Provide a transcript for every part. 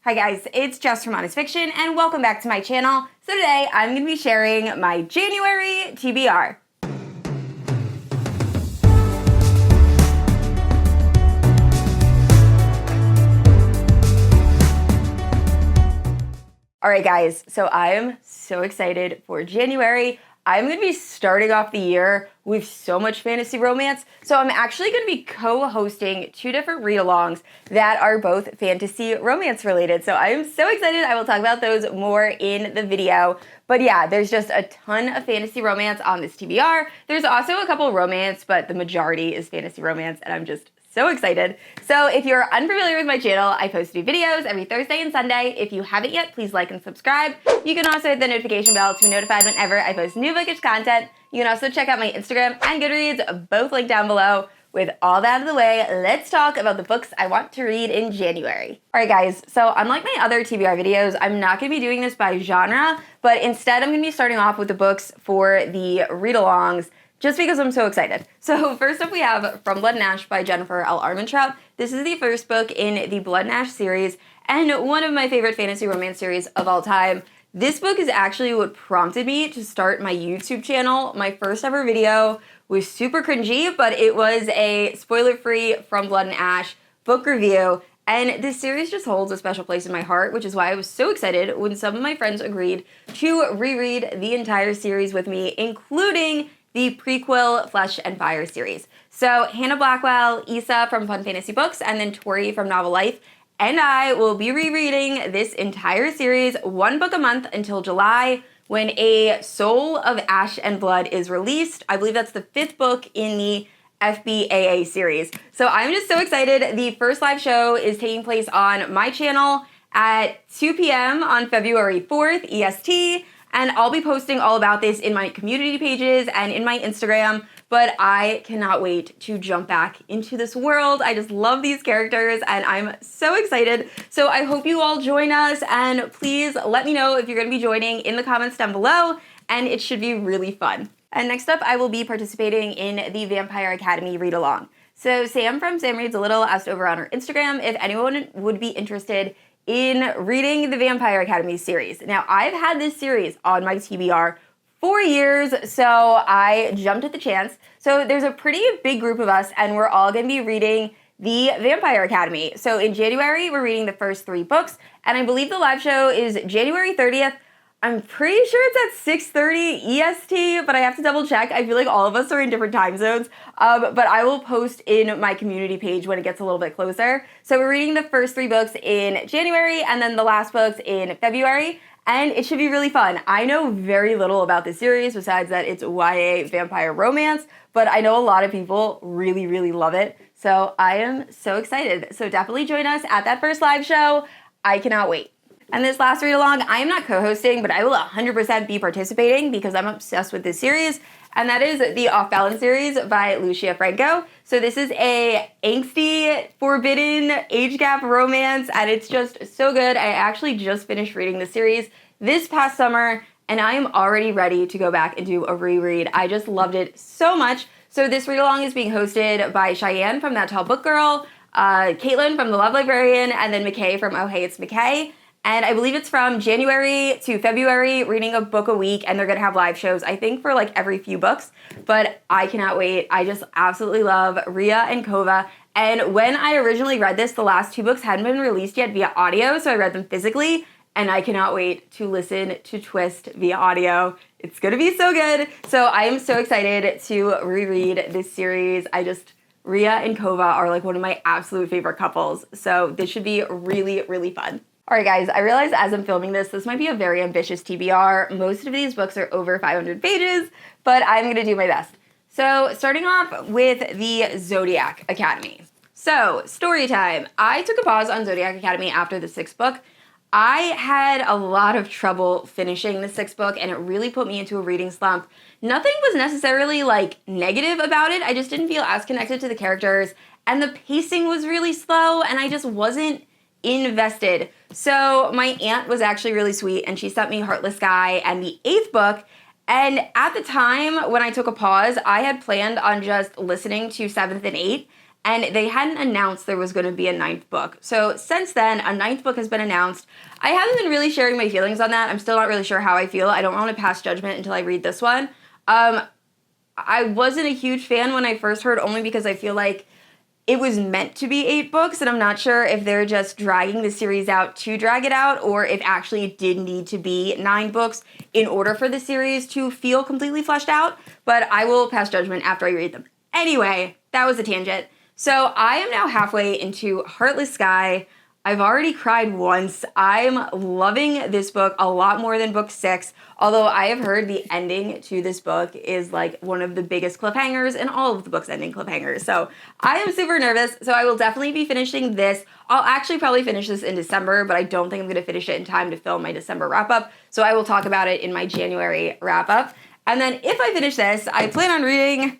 Hi guys, it's Jess from Honest Fiction and welcome back to my channel. So today I'm going to be sharing my January TBR. Alright guys, so I am so excited for January. I'm going to be starting off the year with so much fantasy romance. So I'm actually going to be co-hosting two different read-alongs that are both fantasy romance related. So I am so excited. I will talk about those more in the video. But yeah, there's just a ton of fantasy romance on this TBR. There's also a couple romance, but the majority is fantasy romance, and I'm just so excited. So if you're unfamiliar with my channel, I post new videos every Thursday and Sunday. If you haven't yet, please like and subscribe. You can also hit the notification bell to be notified whenever I post new bookish content. You can also check out my Instagram and Goodreads, both linked down below. With all that out of the way, let's talk about the books I want to read in January. Alright guys, so unlike my other TBR videos, I'm not going to be doing this by genre, but instead I'm going to be starting off with the books for the read-alongs, just because I'm so excited. So first up we have From Blood and Ash by Jennifer L. Armentrout. This is the first book in the Blood and Ash series, and one of my favorite fantasy romance series of all time. This book is actually what prompted me to start my YouTube channel. My first ever video was super cringy, but it was a spoiler-free From Blood and Ash book review, and this series just holds a special place in my heart, which is why I was so excited when some of my friends agreed to reread the entire series with me, including the prequel Flesh and Fire series. So Hannah Blackwell, Issa from Fun Fantasy Books, and then Tori from Novel Life, and I will be rereading this entire series, one book a month until July, when A Soul of Ash and Blood is released. I believe that's the 5th book in the FBAA series. So I'm just so excited. The first live show is taking place on my channel at 2 p.m. on February 4th, EST. And I'll be posting all about this in my community pages and in my Instagram, but I cannot wait to jump back into this world. I just love these characters and I'm so excited. So I hope you all join us, and please let me know if you're going to be joining in the comments down below, and it should be really fun. And next up, I will be participating in the Vampire Academy read-along. So Sam from Samreadsalittle asked over on her Instagram if anyone would be interested in reading the Vampire Academy series. Now, I've had this series on my TBR for years, so I jumped at the chance. So there's a pretty big group of us, and we're all gonna be reading the Vampire Academy. So in January, we're reading the first 3 books, and I believe the live show is January 30th. I'm pretty sure it's at 6:30 EST, but I have to double check. I feel like all of us are in different time zones, but I will post in my community page when it gets a little bit closer. So we're reading the first 3 books in January and then the last books in February, and it should be really fun. I know very little about this series besides that it's YA vampire romance, but I know a lot of people really, really love it. So I am so excited. So definitely join us at that first live show. I cannot wait. And this last read-along, I am not co-hosting, but I will 100% be participating because I'm obsessed with this series, and that is the Off Balance series by Lucia Franco. So this is a angsty, forbidden, age gap romance, and it's just so good. I actually just finished reading the series this past summer, and I am already ready to go back and do a reread. I just loved it so much. So this read-along is being hosted by Cheyenne from That Tall Book Girl, Caitlin from The Love Librarian, and then McKay from Oh Hey It's McKay. And I believe it's from January to February, reading a book a week, and they're going to have live shows, I think, for like every few books. But I cannot wait. I just absolutely love Rhea and Kova. And when I originally read this, the last 2 books hadn't been released yet via audio, so I read them physically. And I cannot wait to listen to Twist via audio. It's going to be so good. So I am so excited to reread this series. Rhea and Kova are like one of my absolute favorite couples. So this should be really, really fun. Alright guys, I realize as I'm filming this might be a very ambitious TBR. Most of these books are over 500 pages, but I'm going to do my best. So starting off with the Zodiac Academy. So, story time. I took a pause on Zodiac Academy after the 6th book. I had a lot of trouble finishing the 6th book, and it really put me into a reading slump. Nothing was necessarily like negative about it, I just didn't feel as connected to the characters, and the pacing was really slow, and I just wasn't invested. So my aunt was actually really sweet, and she sent me Heartless and the 8th book, and at the time when I took a pause, I had planned on just listening to 7th and 8th, and they hadn't announced there was going to be a 9th book. So since then, a 9th book has been announced. I haven't been really sharing my feelings on that. I'm still not really sure how I feel. I don't want to pass judgment until I read this one. I wasn't a huge fan when I first heard, only because I feel like it was meant to be 8 books, and I'm not sure if they're just dragging the series out to drag it out, or if actually it did need to be 9 books in order for the series to feel completely fleshed out, but I will pass judgment after I read them. Anyway, that was a tangent. So I am now halfway into Heartless Sky. I've already cried once. I'm loving this book a lot more than book 6, although I have heard the ending to this book is like one of the biggest cliffhangers in all of the book's ending cliffhangers. So I am super nervous, so I will definitely be finishing this. I'll actually probably finish this in December, but I don't think I'm going to finish it in time to film my December wrap-up, so I will talk about it in my January wrap-up. And then if I finish this, I plan on reading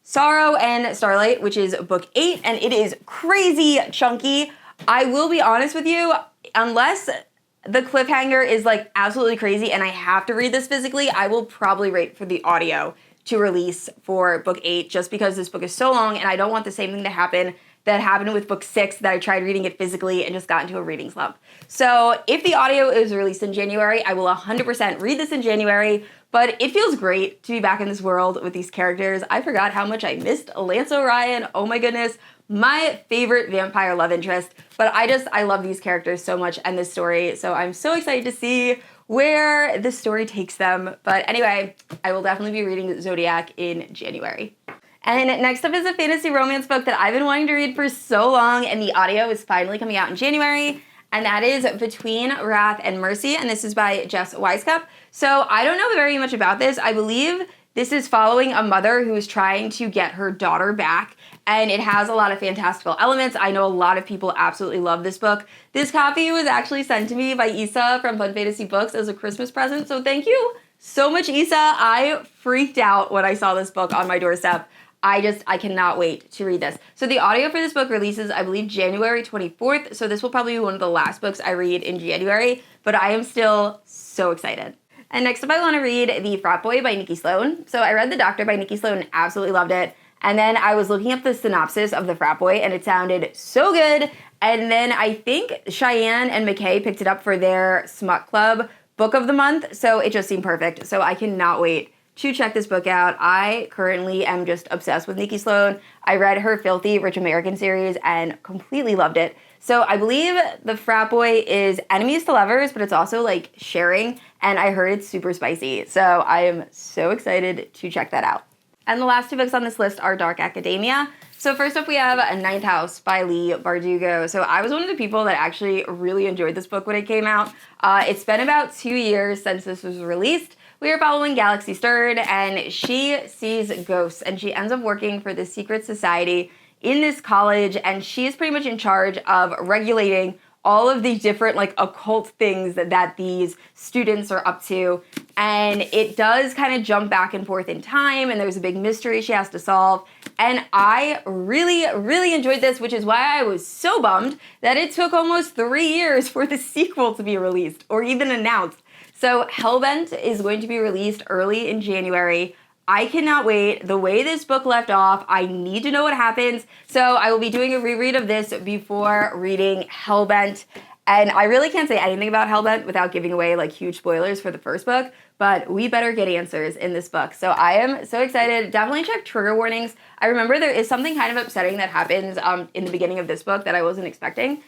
Sorrow and Starlight, which is book 8, and it is crazy chunky. I will be honest with you, unless the cliffhanger is like absolutely crazy and I have to read this physically, I will probably wait for the audio to release for book 8, just because this book is so long and I don't want the same thing to happen that happened with book 6, that I tried reading it physically and just got into a reading slump. So if the audio is released in January, I will 100% read this in January, but it feels great to be back in this world with these characters. I forgot how much I missed Lance O'Ryan. Oh my goodness. My favorite vampire love interest, but I love these characters so much and this story, so I'm so excited to see where this story takes them. But anyway, I will definitely be reading Zodiac in January. And next up is a fantasy romance book that I've been wanting to read for so long, and the audio is finally coming out in January, and that is Between Wrath and Mercy, and this is by Jess Wisecup. So I don't know very much about this. I believe this is following a mother who is trying to get her daughter back, and it has a lot of fantastical elements. I know a lot of people absolutely love this book. This copy was actually sent to me by Issa from Fun Fantasy Books as a Christmas present, so thank you so much, Issa. I freaked out when I saw this book on my doorstep. I cannot wait to read this. So the audio for this book releases, I believe, January 24th, so this will probably be one of the last books I read in January, but I am still so excited. And next up, I want to read The Frat Boy by Nikki Sloane. So I read The Doctor by Nikki Sloane and absolutely loved it. And then I was looking up the synopsis of The Frat Boy, and it sounded so good. And then I think Cheyenne and McKay picked it up for their Smut Club book of the month, so it just seemed perfect. So I cannot wait to check this book out. I currently am just obsessed with Nikki Sloane. I read her Filthy Rich American series and completely loved it. So I believe The Frat Boy is enemies to lovers, but it's also like sharing, and I heard it's super spicy. So I am so excited to check that out. And the last 2 books on this list are Dark Academia. So first up, we have Ninth House by Leigh Bardugo. So I was one of the people that actually really enjoyed this book when it came out. It's been about 2 years since this was released. We are following Galaxy Stern, and she sees ghosts, and she ends up working for this secret society in this college, and she is pretty much in charge of regulating all of the different like occult things that these students are up to. And it does kind of jump back and forth in time, and there's a big mystery she has to solve. And I really, really enjoyed this, which is why I was so bummed that it took almost 3 years for the sequel to be released or even announced. So Hellbent is going to be released early in January. I cannot wait. The way this book left off, I need to know what happens. So I will be doing a reread of this before reading Hellbent. And I really can't say anything about Hellbent without giving away like huge spoilers for the first book, but we better get answers in this book. So I am so excited. Definitely check trigger warnings. I remember there is something kind of upsetting that happens in the beginning of this book that I wasn't expecting.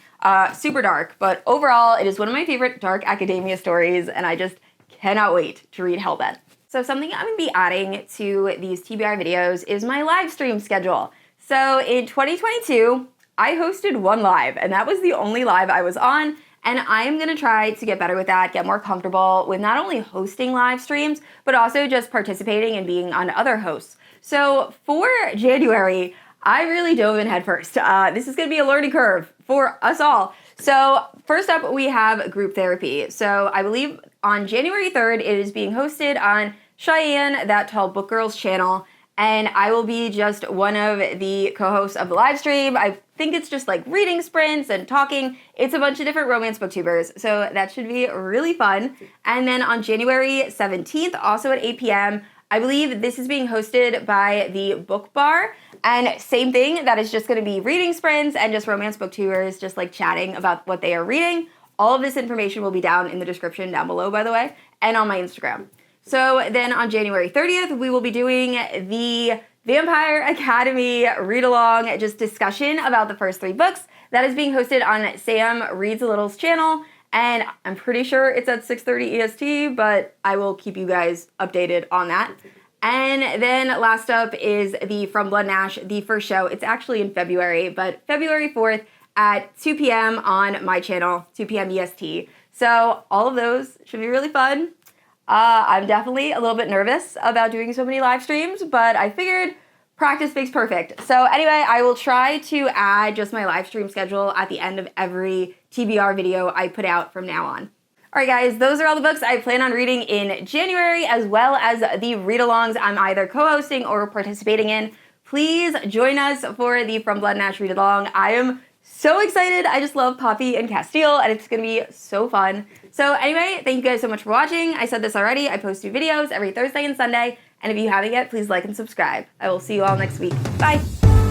Super dark, but overall it is one of my favorite dark academia stories, and I just cannot wait to read Hellbent. So something I'm going to be adding to these TBR videos is my live stream schedule. So in 2022, I hosted 1 live, and that was the only live I was on, and I am going to try to get better with that, get more comfortable with not only hosting live streams, but also just participating and being on other hosts. So for January, I really dove in headfirst. This is going to be a learning curve for us all. So first up, we have group therapy. So I believe on January 3rd, it is being hosted on Cheyenne, That Tall Book Girls channel, and I will be just one of the co-hosts of the live stream. I think it's just like reading sprints and talking. It's a bunch of different romance booktubers, so that should be really fun. And then on January 17th, also at 8 p.m., I believe this is being hosted by the Book Bar. And same thing, that is just going to be reading sprints and just romance booktubers just like chatting about what they are reading. All of this information will be down in the description down below, by the way, and on my Instagram. So then on January 30th, we will be doing the Vampire Academy read-along, just discussion about the first 3 books. That is being hosted on Samreadsalittle's channel, and I'm pretty sure it's at 6:30 EST, but I will keep you guys updated on that. And then last up is the From Blood and Ash, the first show. It's actually in February, but February 4th at 2 p.m. on my channel, 2 p.m. EST. So all of those should be really fun. I'm definitely a little bit nervous about doing so many live streams, but I figured practice makes perfect. So anyway, I will try to add just my live stream schedule at the end of every TBR video I put out from now on. Alright guys, those are all the books I plan on reading in January, as well as the read-alongs I'm either co-hosting or participating in. Please join us for the From Blood and Ash read-along. I am so excited. I just love Poppy and Castile, and it's going to be so fun. So anyway, thank you guys so much for watching. I said this already. I post new videos every Thursday and Sunday, and if you haven't yet, please like and subscribe. I will see you all next week. Bye!